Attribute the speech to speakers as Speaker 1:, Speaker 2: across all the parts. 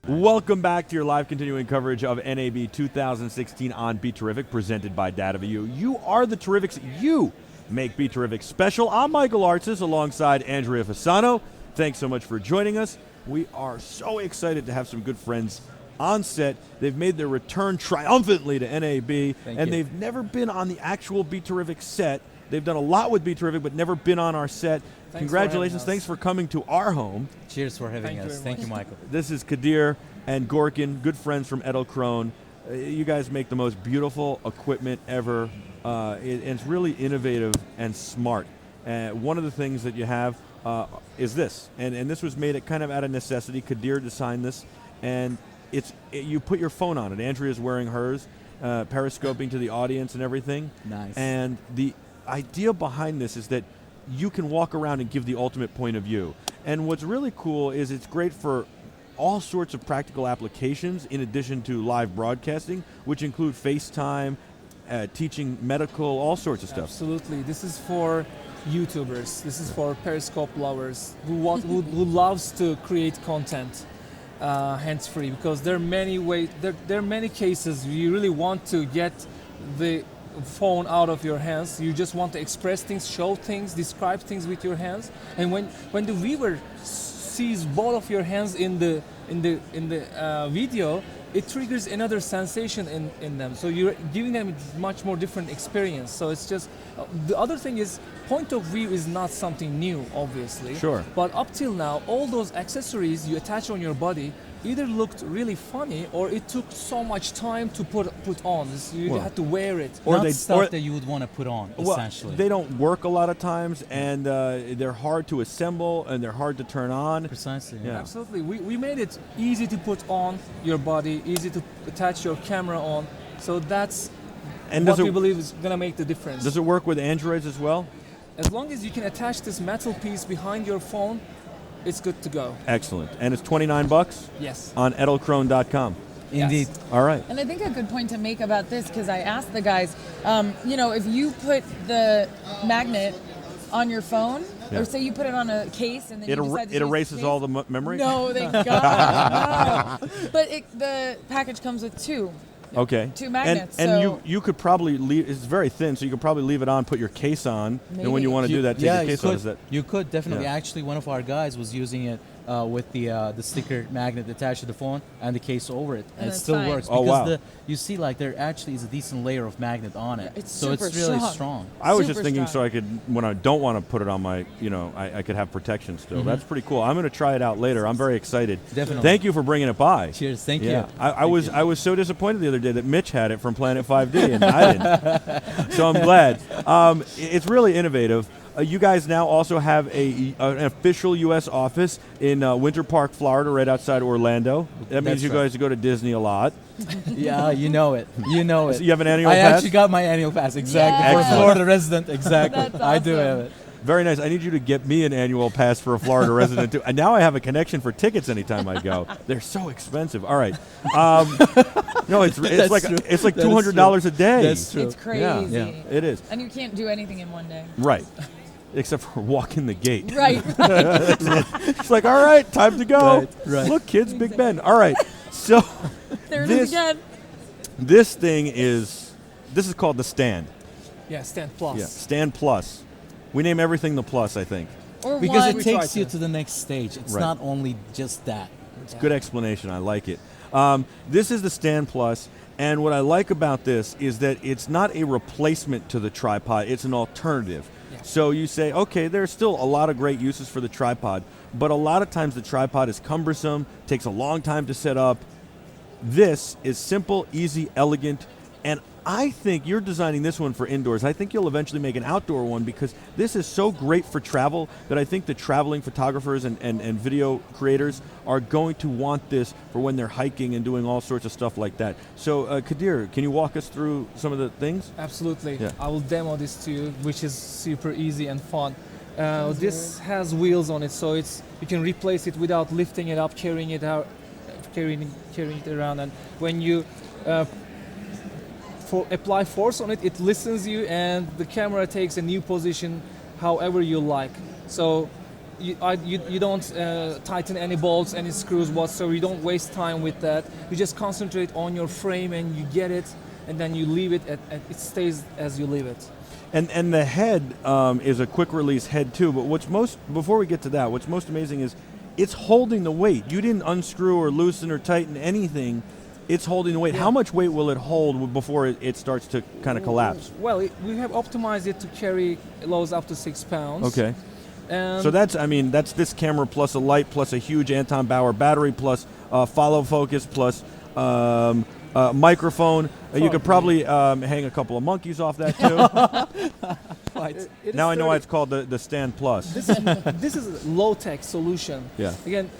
Speaker 1: Welcome back to your live continuing coverage of NAB 2016 on BeTerrific, presented by DataView. You are the Terrifics. You make BeTerrific special. I'm Michael Artsis alongside Andrea Fasano. Thanks so much for joining us. We are so excited to have some good friends on set. They've made their return triumphantly to NAB, and they've never been on the actual BeTerrific set. They've done a lot with BeTerrific, but never been on our set. Congratulations. Thanks for coming to our home.
Speaker 2: Cheers for having us. Thank you, Michael.
Speaker 1: This is Kadir and Gorken, good friends from Edelkrone. You guys make the most beautiful equipment ever. It's really innovative and smart. One of the things that you have is this, and this was made kind of out of necessity. Kadir designed this, and you put your phone on it. Andrea's wearing hers, periscoping to the audience and everything.
Speaker 2: Nice.
Speaker 1: And the idea behind this is that you can walk around and give the ultimate point of view. And what's really cool is it's great for all sorts of practical applications in addition to live broadcasting, which include FaceTime, teaching medical, all sorts of stuff.
Speaker 3: Absolutely. This is for YouTubers. This is for Periscope lovers who loves to create content hands-free, because there are many ways. There are many cases you really want to get the phone out of your hands. You just want to express things, show things, describe things with your hands. And when the viewer sees both of your hands in the video, it triggers another sensation in them. So you're giving them a much more different experience. So it's just the other thing is, point of view is not something new, obviously.
Speaker 1: Sure.
Speaker 3: But up till now, all those accessories you attach on your body either looked really funny, or it took so much time to put on. You had to wear it.
Speaker 2: Or stuff that you would want to put on, essentially.
Speaker 1: They don't work a lot of times, and they're hard to assemble, and they're hard to turn on.
Speaker 2: Precisely.
Speaker 1: Yeah.
Speaker 3: Absolutely. We made it easy to put on your body, easy to attach your camera on. So that's what we believe is going to make the difference.
Speaker 1: Does it work with Androids as well?
Speaker 3: As long as you can attach this metal piece behind your phone, it's good to go.
Speaker 1: Excellent. And it's $29?
Speaker 3: Yes.
Speaker 1: On edelkrone.com.
Speaker 2: Indeed.
Speaker 3: Yes.
Speaker 1: All right.
Speaker 4: And I think a good point to make about this, because I asked the guys, if you put the magnet on your phone, or say you put it on a case and then
Speaker 1: it erases all the memory?
Speaker 4: No, thank God. No. But the package comes with two.
Speaker 1: Okay.
Speaker 4: Two magnets.
Speaker 1: And you could probably leave, it's very thin, so you could probably leave it on, put your case on, and when you want to do that, take your case off.
Speaker 2: You could definitely.
Speaker 1: Yeah.
Speaker 2: Actually, one of our guys was using it with the sticker magnet attached to the phone and the case over it, and it still works because you see, there actually is a decent layer of magnet on it,
Speaker 4: so
Speaker 2: it's really strong.
Speaker 1: I was just thinking so I could, when I don't want to put it on my, I could have protection still. That's pretty cool. I'm going to try it out later. I'm very excited.
Speaker 2: Definitely.
Speaker 1: Thank you for bringing it by.
Speaker 2: Cheers. Thank you.
Speaker 1: I was so disappointed the other day that Mitch had it from Planet 5D and I didn't. So I'm glad. It's really innovative. You guys now also have an official U.S. office in Winter Park, Florida, right outside Orlando. That means you guys go to Disney a lot.
Speaker 2: Yeah, you know it. You know it.
Speaker 1: So you have an annual pass?
Speaker 2: I actually got my annual pass, exactly. For a Florida resident, exactly.
Speaker 4: That's
Speaker 2: I do
Speaker 4: awesome.
Speaker 2: have it.
Speaker 1: Very nice. I need you to get me an annual pass for a Florida resident, too. And now I have a connection for tickets anytime I go. They're so expensive. All right. No, it's like $200 a day.
Speaker 2: That's true.
Speaker 4: It's crazy.
Speaker 1: Yeah, it is.
Speaker 4: And you can't do anything in one day.
Speaker 1: Right. Except for walking the gate.
Speaker 4: Right.
Speaker 1: It's like, all right, time to go.
Speaker 2: Right.
Speaker 1: Look, kids, Big Ben. All right. So
Speaker 4: There it is again.
Speaker 1: this is called the Stand.
Speaker 3: Yeah, StandPlus.
Speaker 1: Yeah, StandPlus. We name everything the plus, I think.
Speaker 4: Or
Speaker 2: Because
Speaker 4: one.
Speaker 2: it takes you to the next stage. It's
Speaker 1: Right.
Speaker 2: not only just that.
Speaker 1: It's a good explanation. I like it. This is the StandPlus, and what I like about this is that it's not a replacement to the tripod. It's an alternative.
Speaker 3: Yeah.
Speaker 1: So you say, okay, there's still a lot of great uses for the tripod, but a lot of times the tripod is cumbersome, takes a long time to set up. This is simple, easy, elegant, and I think you're designing this one for indoors. I think you'll eventually make an outdoor one because this is so great for travel that I think the traveling photographers and video creators are going to want this for when they're hiking and doing all sorts of stuff like that. So Kadir, can you walk us through some of the things?
Speaker 3: Absolutely.
Speaker 1: Yeah.
Speaker 3: I will demo this to you, which is super easy and fun. This has wheels on it, so you can replace it without lifting it up, carrying it out, carrying it around. And when you apply force on it, it listens you, and the camera takes a new position however you like. So you don't tighten any bolts, any screws whatsoever. You don't waste time with that. You just concentrate on your frame and you get it, and then you leave it, and it stays as you leave it.
Speaker 1: And the head is a quick release head too. But before we get to that, what's most amazing is it's holding the weight. You didn't unscrew or loosen or tighten anything. It's holding the weight.
Speaker 3: Yeah.
Speaker 1: How much weight will it hold before it starts to kind of collapse?
Speaker 3: Well, we have optimized it to carry loads up to 6 pounds.
Speaker 1: Okay.
Speaker 3: And
Speaker 1: So that's this camera plus a light plus a huge Anton Bauer battery plus follow focus plus microphone. You could probably hang a couple of monkeys off that too.
Speaker 3: it
Speaker 1: Now I
Speaker 3: is
Speaker 1: know why
Speaker 3: 30
Speaker 1: it's called the StandPlus.
Speaker 3: this is a low-tech solution.
Speaker 1: Yeah.
Speaker 3: Again,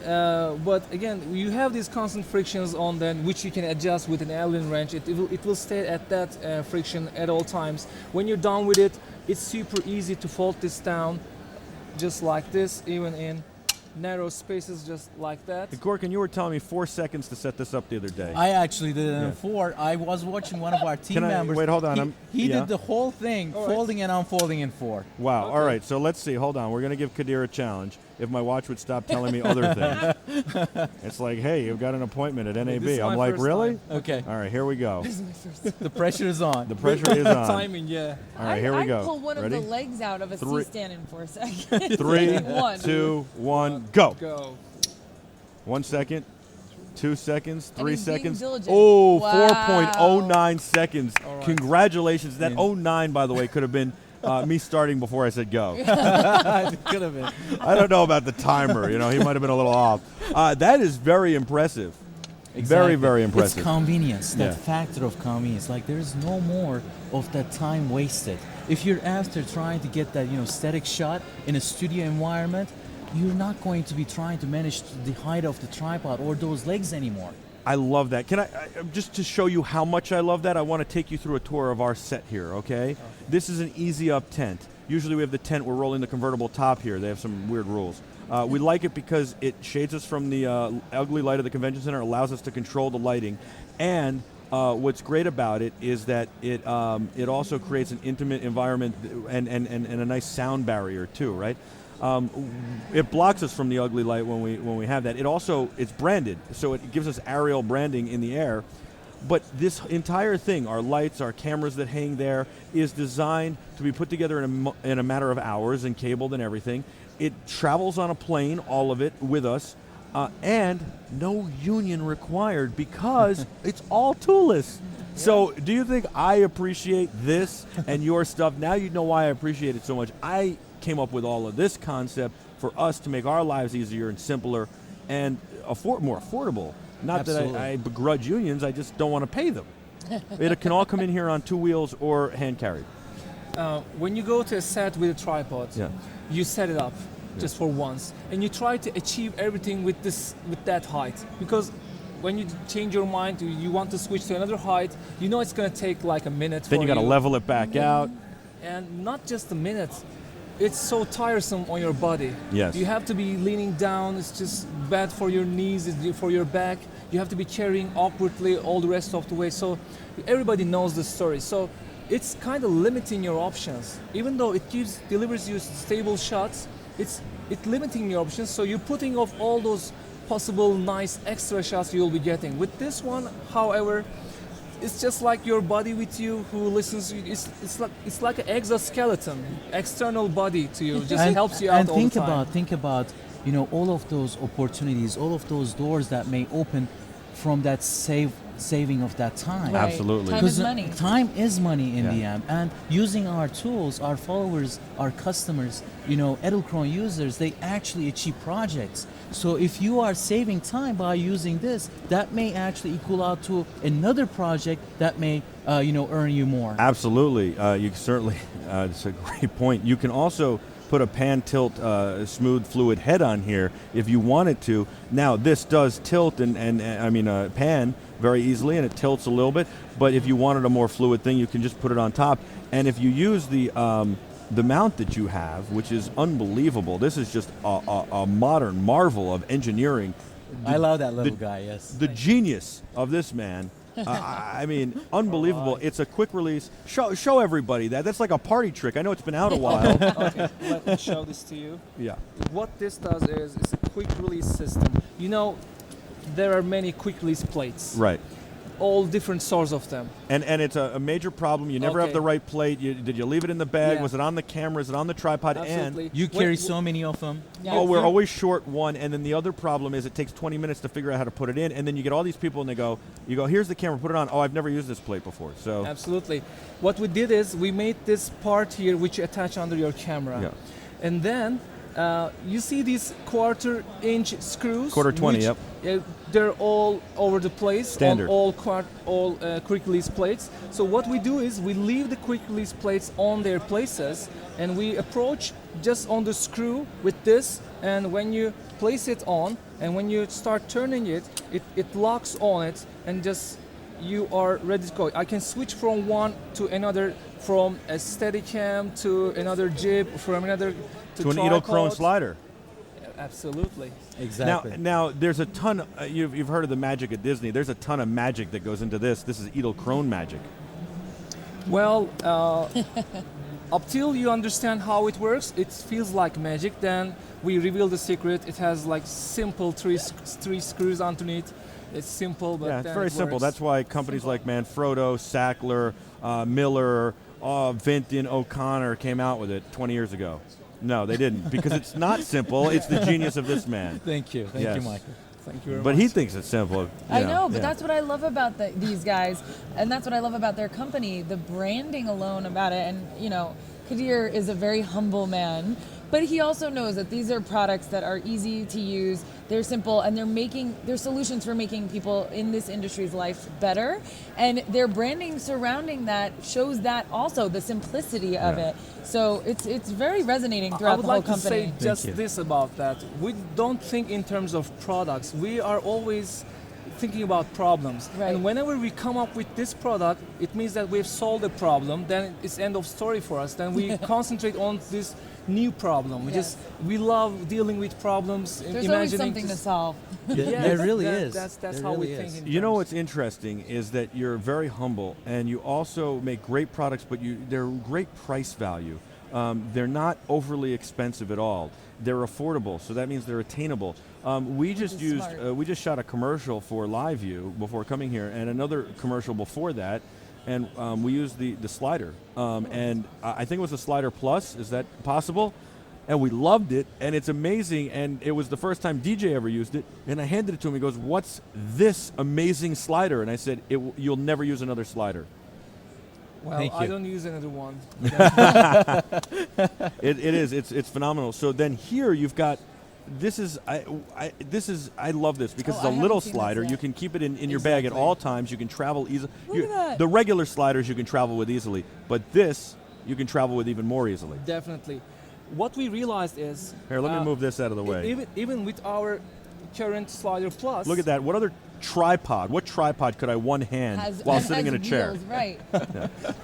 Speaker 3: but again, you have these constant frictions on them, which you can adjust with an Allen wrench. It will stay at that friction at all times. When you're done with it, it's super easy to fold this down, just like this, even in narrow spaces, just like that.
Speaker 1: Gorken, you were telling me 4 seconds to set this up the other day.
Speaker 2: I actually did it in
Speaker 1: Yeah.
Speaker 2: 4. I was watching one of our team
Speaker 1: Can I-
Speaker 2: members.
Speaker 1: wait, hold on,
Speaker 2: He
Speaker 1: yeah.
Speaker 2: did the whole thing,
Speaker 3: All right.
Speaker 2: folding and unfolding in 4.
Speaker 1: Wow.
Speaker 3: Okay.
Speaker 1: All right. So let's see. Hold on. We're going to give Kadir a challenge. If my watch would stop telling me other things. It's like, hey, you've got an appointment at NAB.
Speaker 3: This is
Speaker 1: I'm
Speaker 3: my
Speaker 1: like,
Speaker 3: first
Speaker 1: really?
Speaker 3: time.
Speaker 2: Okay,
Speaker 1: All right. Here we go.
Speaker 2: the pressure is on.
Speaker 1: The pressure is on.
Speaker 3: Timing, yeah.
Speaker 1: All right. Here we go.
Speaker 4: I'd pull one
Speaker 1: Ready?
Speaker 4: of the legs out of a
Speaker 1: Three-
Speaker 4: C-stand for a second.
Speaker 1: 3,
Speaker 4: One.
Speaker 1: 2, 1, go.
Speaker 3: Go.
Speaker 1: 1 second. 2 seconds. 3
Speaker 4: he's being
Speaker 1: seconds.
Speaker 4: diligent.
Speaker 1: Oh,
Speaker 4: Wow.
Speaker 1: 4.09 seconds.
Speaker 3: All right.
Speaker 1: Congratulations. That 09, by the way, could have been me starting before I said go.
Speaker 2: It could have been.
Speaker 1: I don't know about the timer. You know, he might have been a little off. That is very impressive. Very, very impressive.
Speaker 2: It's convenience, that
Speaker 1: Yeah.
Speaker 2: factor of convenience. Like there's no more of that time wasted. If you're after trying to get that, static shot in a studio environment, you're not going to be trying to manage the height of the tripod or those legs anymore.
Speaker 1: I love that. Can I just to show you how much I love that, I want to take you through a tour of our set here, okay? This is an easy up tent. Usually we have the tent, we're rolling the convertible top here. They have some weird rules. We like it because it shades us from the ugly light of the convention center, allows us to control the lighting. And what's great about it is that it also creates an intimate environment and a nice sound barrier too, right? It blocks us from the ugly light when we have that. It's branded, so it gives us aerial branding in the air. But this entire thing, our lights, our cameras that hang there, is designed to be put together in a matter of hours and cabled and everything. It travels on a plane, all of it, with us, and no union required because it's all toolless. So do you think I appreciate this and your stuff? Now you know why I appreciate it so much. I came up with all of this concept for us to make our lives easier and simpler and more affordable. Not
Speaker 2: Absolutely.
Speaker 1: that I begrudge unions, I just don't want to pay them. It can all come in here on 2 wheels or hand carried.
Speaker 3: When you go to a set with a tripod,
Speaker 1: Yeah.
Speaker 3: you set it up just for once, and you try to achieve everything with that height. Because when you change your mind, you want to switch to another height, you know it's going to take like a minute.
Speaker 1: Then
Speaker 3: for
Speaker 1: you got to level it back out.
Speaker 3: And not just a minute. It's so tiresome on your body.
Speaker 1: Yes.
Speaker 3: You have to be leaning down. It's just bad for your knees, it's for your back. You have to be carrying awkwardly all the rest of the way. So everybody knows the story. So it's kind of limiting your options. Even though it delivers you stable shots, it's limiting your options. So you're putting off all those possible nice extra shots you'll be getting. With this one, however, it's just like your body with you who listens. It's like an exoskeleton, external body to you. Just helps you out
Speaker 2: and
Speaker 3: all the time.
Speaker 2: think about all of those opportunities, all of those doors that may open from that saving of that time.
Speaker 4: Right.
Speaker 1: Absolutely.
Speaker 4: Time is money.
Speaker 2: Time is money in
Speaker 1: Yeah.
Speaker 2: the end, and using our tools, our followers, our customers, Edelkrone users, they actually achieve projects. So if you are saving time by using this, that may actually equal out to another project that may, earn you more.
Speaker 1: Absolutely. You certainly, it's a great point. You can also put a pan tilt smooth fluid head on here if you wanted to. Now this does tilt and pan very easily, and it tilts a little bit, but if you wanted a more fluid thing, you can just put it on top. And if you use the mount that you have, which is unbelievable, this is just a modern marvel of engineering.
Speaker 2: I love that little guy, yes.
Speaker 1: The genius of this man I mean, unbelievable. It's a quick release. Show everybody that. That's like a party trick. I know it's been out a while.
Speaker 3: Okay, let me show this to you.
Speaker 1: Yeah.
Speaker 3: What this does is it's a quick release system. You know, there are many quick release plates.
Speaker 1: Right.
Speaker 3: All different sorts of them.
Speaker 1: And it's a major problem. You never have
Speaker 3: Okay.
Speaker 1: the right plate. Did you leave it in the bag?
Speaker 3: Yeah.
Speaker 1: Was it on the camera? Is it on the tripod?
Speaker 3: Absolutely.
Speaker 1: And
Speaker 2: You carry so many of them.
Speaker 4: Yeah.
Speaker 1: oh, we're always short one. And then the other problem is it takes 20 minutes to figure out how to put it in. And then you get all these people and you go, here's the camera, put it on. Oh, I've never used this plate before. So
Speaker 3: Absolutely. What we did is we made this part here which you attach under your camera.
Speaker 1: Yeah.
Speaker 3: And then you see these quarter-inch screws.
Speaker 1: Quarter 20,
Speaker 3: which,
Speaker 1: yep.
Speaker 3: They're all over the place
Speaker 1: Standard.
Speaker 3: on all quick release plates. So what we do is we leave the quick release plates on their places, and we approach just on the screw with this. And when you place it on, and when you start turning it, it locks on it, and just you are ready to go. I can switch from one to another, from a Steadicam to another jib, from another
Speaker 1: to an
Speaker 3: tripod.
Speaker 1: Edelkrone slider.
Speaker 3: Absolutely.
Speaker 2: Exactly.
Speaker 1: Now there's a ton. You've heard of the magic at Disney. There's a ton of magic that goes into this. This is Edelkrone magic.
Speaker 3: Well, up till you understand how it works, it feels like magic. Then we reveal the secret. It has like simple three screws underneath. It's simple, but
Speaker 1: Yeah, it's
Speaker 3: then
Speaker 1: very
Speaker 3: it
Speaker 1: simple.
Speaker 3: works.
Speaker 1: That's why companies like Manfrotto, Sackler, Miller, Vinton, O'Connor came out with it 20 years ago. No, they didn't, because it's not simple. It's the genius of this man.
Speaker 2: Thank you. Thank
Speaker 1: Yes.
Speaker 2: you, Michael.
Speaker 3: Thank you very
Speaker 1: But
Speaker 3: much.
Speaker 1: he thinks it's simple.
Speaker 4: I
Speaker 1: you
Speaker 4: know, but
Speaker 1: yeah.
Speaker 4: that's what I love about these guys, and that's what I love about their company. The branding alone about it, and you know, Kadir is a very humble man, but he also knows that these are products that are easy to use. They're simple, and they're solutions for making people in this industry's life better. And their branding surrounding that shows that also, the simplicity of
Speaker 1: Yeah.
Speaker 4: it. So it's very resonating
Speaker 3: I
Speaker 4: throughout
Speaker 3: would
Speaker 4: the whole
Speaker 3: like to
Speaker 4: company.
Speaker 3: say just
Speaker 2: you.
Speaker 3: this about that. We don't think in terms of products. We are always thinking about problems.
Speaker 4: Right.
Speaker 3: And whenever we come up with this product, it means that we've solved a problem. Then it's end of story for us. Then we concentrate on this new problem. We love dealing with problems.
Speaker 4: There's always
Speaker 3: imagining
Speaker 4: something to
Speaker 3: just-
Speaker 4: solve.
Speaker 3: Yes,
Speaker 2: there really
Speaker 3: that-
Speaker 2: is.
Speaker 3: That's
Speaker 2: There
Speaker 3: how
Speaker 2: really
Speaker 3: we
Speaker 2: is.
Speaker 3: think. In
Speaker 1: You know
Speaker 3: terms.
Speaker 1: what's interesting is that you're very humble, and you also make great products, but they're great price value. They're not overly expensive at all. They're affordable, so that means they're attainable. We just
Speaker 4: is smart.
Speaker 1: we just shot a commercial for LiveView before coming here, and another commercial before that, and we used the slider, and I think it was the Slider Plus. Is that possible? And we loved it, and it's amazing, and it was the first time DJ ever used it, and I handed it to him. He goes, "What's this amazing slider?" And I said, "You'll never use another slider."
Speaker 3: Well,
Speaker 2: Thank
Speaker 3: I
Speaker 2: you.
Speaker 3: don't use another one.
Speaker 1: It's phenomenal. So then here you've got, I love this because
Speaker 4: Oh,
Speaker 1: it's
Speaker 4: I
Speaker 1: a
Speaker 4: haven't
Speaker 1: little
Speaker 4: seen this
Speaker 1: slider.
Speaker 4: yet.
Speaker 1: You can keep it in your bag at
Speaker 3: Exactly.
Speaker 1: all times. You can travel easily.
Speaker 4: Look at that.
Speaker 1: The regular sliders you can travel with easily, but this you can travel with even more easily.
Speaker 3: Definitely. What we realized is
Speaker 1: Here, let me move this out of the way.
Speaker 3: Even with our current Slider Plus.
Speaker 1: Look at that. What other tripod? What tripod could I one hand while
Speaker 4: Has
Speaker 1: sitting in a chair?
Speaker 4: wheels, right?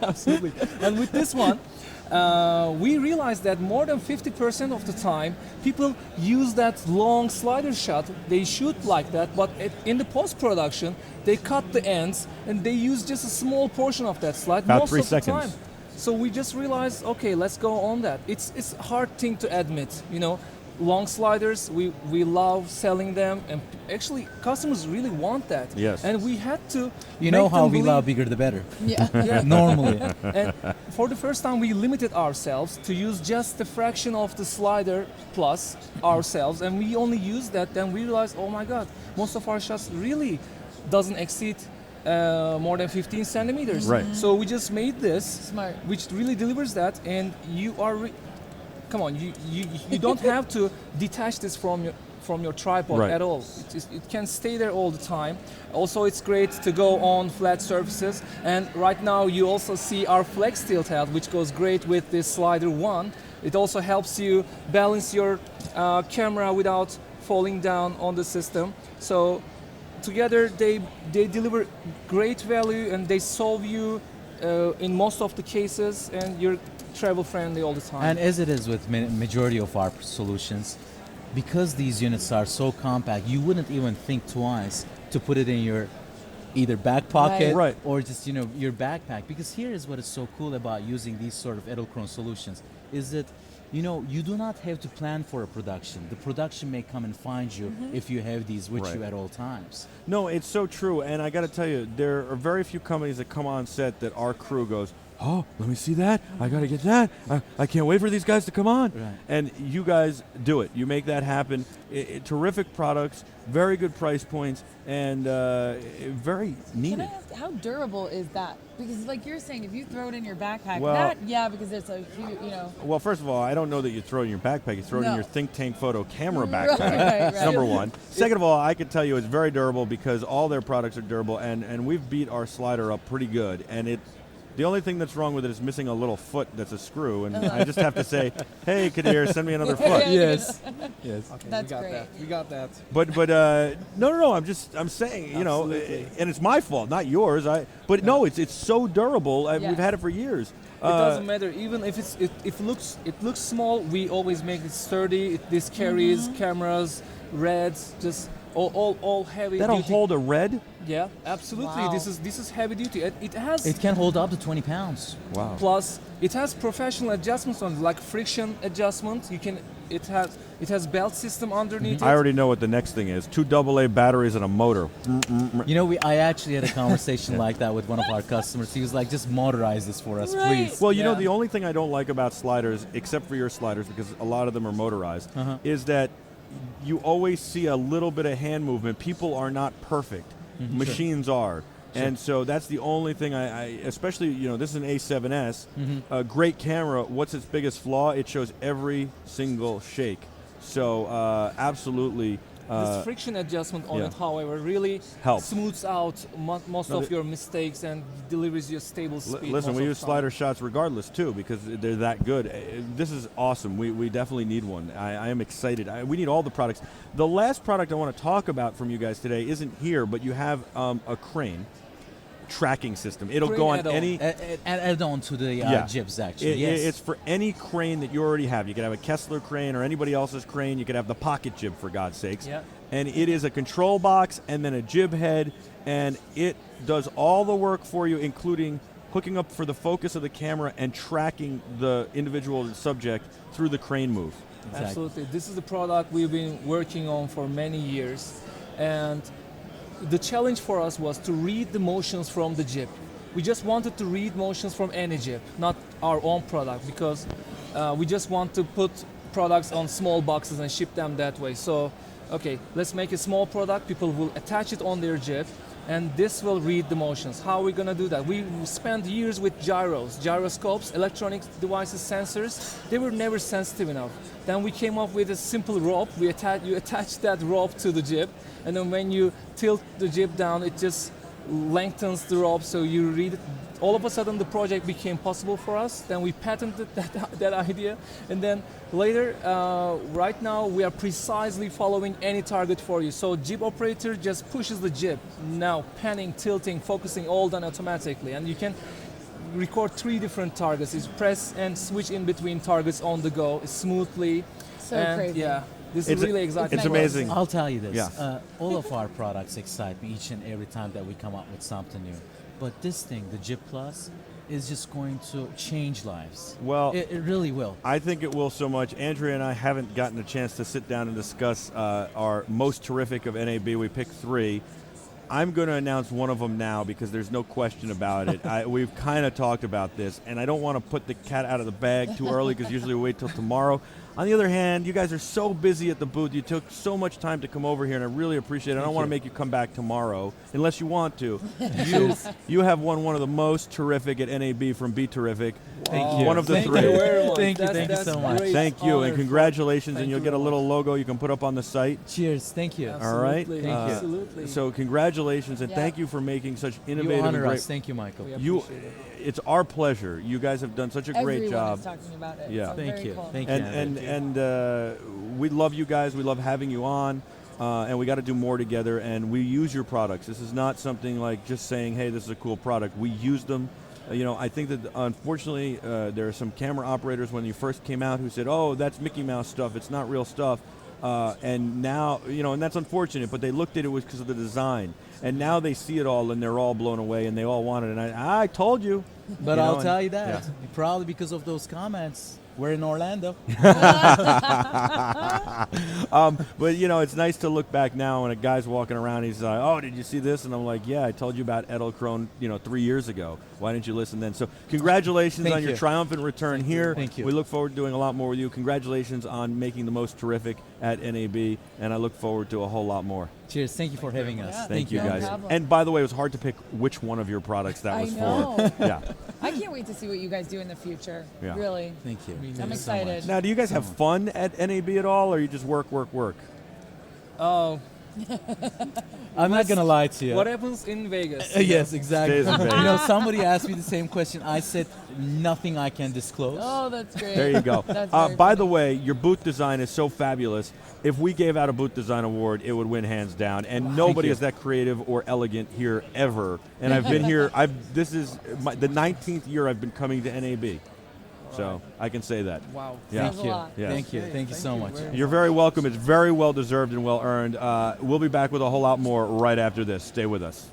Speaker 3: Absolutely. And with this one, we realized that more than 50% of the time, people use that long slider shot. They shoot like that, but in the post-production, they cut the ends and they use just a small portion of that slide
Speaker 1: About
Speaker 3: most
Speaker 1: 3
Speaker 3: of
Speaker 1: seconds.
Speaker 3: the time. So we just realized, okay, let's go on that. It's a hard thing to admit, you know. Long sliders, we love selling them, and actually customers really want that.
Speaker 1: Yes.
Speaker 3: And we had to.
Speaker 2: You know
Speaker 3: make
Speaker 2: how
Speaker 3: them
Speaker 2: we
Speaker 3: believe-
Speaker 2: love bigger the better.
Speaker 4: Yeah.
Speaker 3: Yeah.
Speaker 2: Normally.
Speaker 3: And for the first time, we limited ourselves to use just a fraction of the Slider Plus ourselves, and we only used that. Then we realized, oh my God, most of our shots really doesn't exceed more than 15 centimeters.
Speaker 1: Right.
Speaker 3: So we just made this,
Speaker 4: Smart.
Speaker 3: which really delivers that, and you are. Come on, you don't have to detach this from your tripod
Speaker 1: Right.
Speaker 3: at all. It can stay there all the time. Also, it's great to go on flat surfaces. And right now, you also see our flex tilt head, which goes great with this Slider 1. It also helps you balance your camera without falling down on the system. So together, they deliver great value, and they solve you in most of the cases, and you're travel friendly all the time.
Speaker 2: And as it is with majority of our solutions, because these units are so compact, you wouldn't even think twice to put it in your either back pocket
Speaker 1: Right.
Speaker 2: or just your backpack. Because here is what is so cool about using these sort of Edelkrone solutions is that you do not have to plan for a production. The production may come and find you if you have these with
Speaker 1: Right.
Speaker 2: you at all times.
Speaker 1: No, it's so true, and I got to tell you, there are very few companies that come on set that our crew goes, oh, let me see that. I got to get that. I can't wait for these guys to come on.
Speaker 2: Right.
Speaker 1: And you guys do it. You make that happen. Terrific products, very good price points, and very
Speaker 4: Can
Speaker 1: needed.
Speaker 4: I ask, how durable is that? Because like you're saying, if you throw it in your backpack,
Speaker 1: Well-
Speaker 4: because it's a huge,
Speaker 1: Well, first of all, I don't know that you throw it in your backpack. You throw it in
Speaker 4: No.
Speaker 1: your Think Tank Photo camera
Speaker 4: Right,
Speaker 1: backpack.
Speaker 4: right, right.
Speaker 1: That's number one. Second of all, I can tell you it's very durable because all their products are durable, and we've beat our slider up pretty good. And the only thing that's wrong with it is missing a little foot that's a screw, and I just have to say, hey, Kadir, send me another foot.
Speaker 2: Yes. Yes.
Speaker 3: Okay,
Speaker 4: That's
Speaker 3: we got
Speaker 4: great.
Speaker 3: that. We got that.
Speaker 1: But no. I'm saying,
Speaker 3: Absolutely.
Speaker 1: and it's my fault, not yours. But no, it's so durable.
Speaker 4: Yeah.
Speaker 1: We've had it for years.
Speaker 3: It doesn't matter. Even if it looks small, we always make it sturdy. This carries cameras, reds, just all heavy.
Speaker 1: That'll
Speaker 3: duty.
Speaker 1: hold a red.
Speaker 3: Yeah, absolutely.
Speaker 4: Wow.
Speaker 3: This is heavy duty. It has
Speaker 2: It can hold up to 20 pounds.
Speaker 1: Wow.
Speaker 3: plus it has professional adjustments on it, like friction adjustment. It has belt system underneath
Speaker 1: I
Speaker 3: it.
Speaker 1: already know what the next thing is. 2 AA batteries and a motor.
Speaker 2: I actually had a conversation like that with one of our customers. He was like, just motorize this for us,
Speaker 4: Right.
Speaker 2: please.
Speaker 1: Well, you know,
Speaker 3: Yeah.
Speaker 1: the only thing I don't like about sliders, except for your sliders, because a lot of them are motorized,
Speaker 2: Uh-huh.
Speaker 1: is that you always see a little bit of hand movement. People are not perfect. Machines are. And so that's the only thing I especially, this is an A7S, a great camera. What's its biggest flaw? It shows every single shake. So absolutely.
Speaker 3: This friction adjustment on
Speaker 1: yeah.
Speaker 3: it, however, really
Speaker 1: Helps.
Speaker 3: smooths out most
Speaker 1: No,
Speaker 3: of your mistakes and delivers you a stable speed.
Speaker 1: Listen,
Speaker 3: most
Speaker 1: we
Speaker 3: of
Speaker 1: use
Speaker 3: the time.
Speaker 1: slider shots regardless too because they're that good. This is awesome. We definitely need one. I am excited. We need all the products. The last product I want to talk about from you guys today isn't here, but you have a crane tracking system. It'll
Speaker 3: Crane
Speaker 1: go on
Speaker 3: add-on.
Speaker 1: any.
Speaker 2: Add on to the
Speaker 1: Yeah.
Speaker 2: jibs, actually. Yes.
Speaker 1: It's for any crane that you already have. You could have a Kessler crane or anybody else's crane. You could have the pocket jib, for God's sakes.
Speaker 3: Yeah.
Speaker 1: And it is a control box and then a jib head, and it does all the work for you, including hooking up for the focus of the camera and tracking the individual subject through the crane move.
Speaker 2: Exactly.
Speaker 3: Absolutely. This is the product we've been working on for many years. And the challenge for us was to read the motions from the jib. We just wanted to read motions from any jib, not our own product, because we just want to put products on small boxes and ship them that way. So, okay, let's make a small product. People will attach it on their jib, and this will read the motions. How are we going to do that? We spent years with gyroscopes, electronic devices, sensors. They were never sensitive enough. Then we came up with a simple rope. You attach that rope to the jib, and then when you tilt the jib down, it just lengthens the rope so you read it. All of a sudden the project became possible for us. Then we patented that idea, and then later, right now we are precisely following any target for you. So jib operator just pushes the jib, now panning, tilting, focusing, all done automatically, and you can record 3 different targets. You press and switch in between targets on the go smoothly.
Speaker 4: So
Speaker 3: And
Speaker 4: crazy.
Speaker 3: Yeah, this
Speaker 1: It's
Speaker 3: is really exciting.
Speaker 1: it's
Speaker 3: for us.
Speaker 1: amazing.
Speaker 2: I'll tell you this.
Speaker 1: Yeah.
Speaker 2: All of our products excite me each and every time that we come up with something new. But this thing, the Jib Plus, is just going to change lives.
Speaker 1: Well,
Speaker 2: It really will.
Speaker 1: I think it will so much. Andrea and I haven't gotten a chance to sit down and discuss our most terrific of NAB. We picked 3. I'm going to announce one of them now because there's no question about it. We've kind of talked about this, and I don't want to put the cat out of the bag too early because usually we wait till tomorrow. On the other hand, you guys are so busy at the booth. You took so much time to come over here, and I really appreciate it. I don't want to make you come back tomorrow unless you want to. You have won one of the most terrific at NAB from BeTerrific.
Speaker 2: Thank you.
Speaker 1: One of the
Speaker 3: Thank
Speaker 1: 3.
Speaker 3: you very much.
Speaker 2: Thank you,
Speaker 3: That's-
Speaker 2: thank you
Speaker 3: that's
Speaker 2: so much.
Speaker 3: great
Speaker 1: Thank you,
Speaker 3: honor
Speaker 1: and
Speaker 3: for-
Speaker 1: congratulations,
Speaker 3: Thank
Speaker 1: and you'll
Speaker 3: you
Speaker 1: get a
Speaker 3: very
Speaker 1: little logo you can put up on the site.
Speaker 2: Cheers. Thank you.
Speaker 1: All right.
Speaker 3: Absolutely.
Speaker 2: Thank you.
Speaker 3: Absolutely.
Speaker 1: So congratulations, and
Speaker 4: Yeah.
Speaker 1: thank you for making such
Speaker 2: You
Speaker 1: innovative and
Speaker 2: honor
Speaker 1: great.
Speaker 2: us. Thank you, Michael.
Speaker 3: We
Speaker 1: You,
Speaker 3: appreciate it.
Speaker 1: it's our pleasure. You guys have done such a great
Speaker 4: Everyone
Speaker 1: job.
Speaker 4: is talking about it.
Speaker 1: Yeah.
Speaker 4: So
Speaker 2: Thank
Speaker 4: very
Speaker 2: you.
Speaker 4: Cool.
Speaker 2: Thank you.
Speaker 1: And we love you guys. We love having you on, and we got to do more together. And we use your products. This is not something like just saying, "Hey, this is a cool product." We use them. I think that unfortunately there are some camera operators when you first came out who said, "Oh, that's Mickey Mouse stuff. It's not real stuff." and now, and that's unfortunate, but they looked at it was because of the design. And now they see it all, and they're all blown away, and they all want it. And I told you.
Speaker 2: But I'll tell you that,
Speaker 1: yeah.
Speaker 2: probably because of those comments, we're in Orlando.
Speaker 1: But it's nice to look back now when a guy's walking around. He's like, "Oh, did you see this?" And I'm like, "Yeah, I told you about Edelkrone, 3 years ago. Why didn't you listen then?" So congratulations on your triumphant return here.
Speaker 2: Thank you.
Speaker 1: We look forward to doing a lot more with you. Congratulations on making the most terrific at NAB, and I look forward to a whole lot more.
Speaker 2: Cheers. Thank you for having us.
Speaker 4: Yeah,
Speaker 1: Thank you,
Speaker 4: no
Speaker 1: guys.
Speaker 4: problem.
Speaker 1: And by the way, it was hard to pick which one of your products that was
Speaker 4: I know.
Speaker 1: for. Yeah.
Speaker 4: I can't wait to see what you guys do in the future.
Speaker 1: Yeah.
Speaker 4: Really.
Speaker 2: Thank you.
Speaker 4: I'm excited.
Speaker 1: Now, do you guys have fun at NAB at all, or you just work?
Speaker 3: Oh,
Speaker 2: I'm not going to lie to you.
Speaker 3: what happens in Vegas?
Speaker 2: Yes, exactly.
Speaker 1: Stays in Vegas.
Speaker 2: Somebody asked me the same question. I said nothing I can disclose.
Speaker 4: Oh, that's great.
Speaker 1: There you go.
Speaker 4: That's very
Speaker 1: By
Speaker 4: funny.
Speaker 1: the way, your booth design is so fabulous. If we gave out a booth design award, it would win hands down. And nobody
Speaker 2: you.
Speaker 1: is that creative or elegant here ever. And I've been here. This is the 19th year I've been coming to NAB, so I can say that.
Speaker 3: Wow.
Speaker 1: Yeah.
Speaker 4: Says a lot.
Speaker 1: Yes.
Speaker 2: Thank you. Thank you so much.
Speaker 1: You're very welcome. It's very well deserved and well earned. We'll be back with a whole lot more right after this. Stay with us.